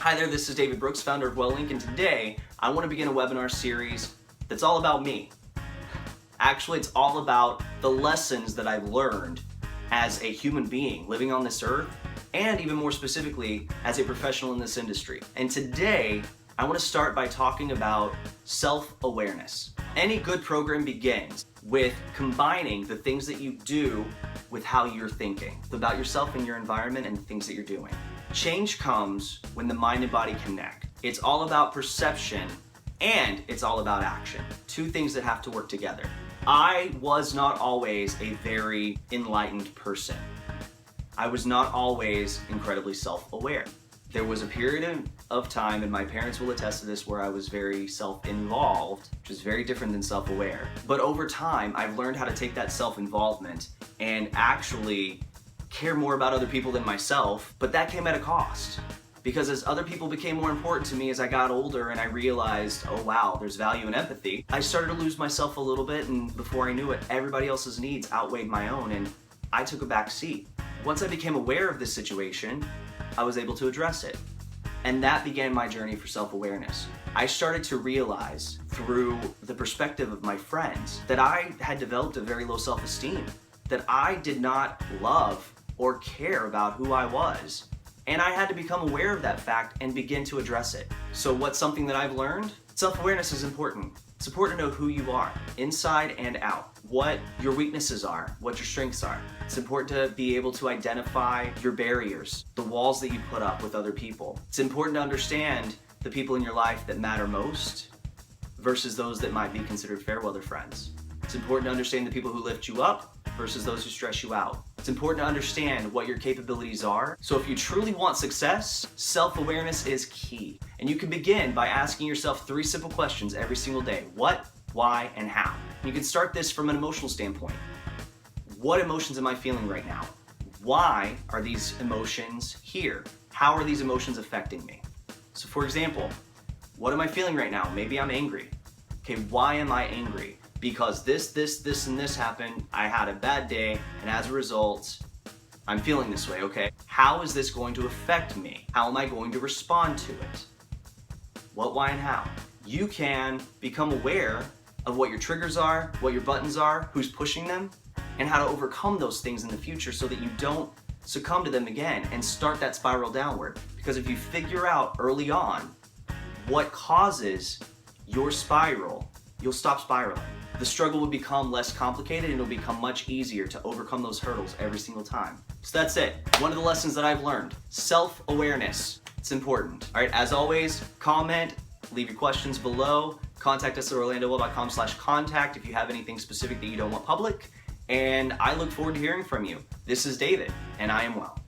Hi there, this is David Brooks, founder of WellLink, and today I want to begin a webinar series that's all about me. Actually, it's all about the lessons that I've learned as a human being living on this earth, and even more specifically, as a professional in this industry. And today, I want to start by talking about self-awareness. Any good program begins with combining the things that you do with how you're thinking about yourself and your environment and the things that you're doing. Change comes when the mind and body connect. It's all about perception and it's all about action. Two things that have to work together. I was not always a very enlightened person. I was not always incredibly self-aware. There was a period of time, and my parents will attest to this, where I was very self-involved, which is very different than self-aware. But over time, I've learned how to take that self-involvement and actually care more about other people than myself, but that came at a cost. Because as other people became more important to me as I got older and I realized, oh wow, there's value in empathy, I started to lose myself a little bit, and before I knew it, everybody else's needs outweighed my own, and I took a back seat. Once I became aware of this situation, I was able to address it. And that began my journey for self-awareness. I started to realize through the perspective of my friends that I had developed a very low self-esteem, that I did not love or care about who I was. And I had to become aware of that fact and begin to address it. So what's something that I've learned? Self-awareness is important. It's important to know who you are, inside and out, what your weaknesses are, what your strengths are. It's important to be able to identify your barriers, the walls that you put up with other people. It's important to understand the people in your life that matter most versus those that might be considered fair weather friends. It's important to understand the people who lift you up versus those who stress you out. It's important to understand what your capabilities are. So if you truly want success, self-awareness is key. And you can begin by asking yourself 3 simple questions every single day. What, why, and how? You can start this from an emotional standpoint. What emotions am I feeling right now? Why are these emotions here? How are these emotions affecting me? So for example, what am I feeling right now? Maybe I'm angry. Okay, why am I angry? Because this, and this happened, I had a bad day, and as a result, I'm feeling this way, okay? How is this going to affect me? How am I going to respond to it? What, why, and how? You can become aware of what your triggers are, what your buttons are, who's pushing them, and how to overcome those things in the future so that you don't succumb to them again and start that spiral downward. Because if you figure out early on what causes your spiral, you'll stop spiraling. The struggle will become less complicated and it'll become much easier to overcome those hurdles every single time. So that's it. One of the lessons that I've learned, self-awareness. It's important. All right, as always, comment, leave your questions below. Contact us at orlandowell.com/contact if you have anything specific that you don't want public. And I look forward to hearing from you. This is David, and I am well.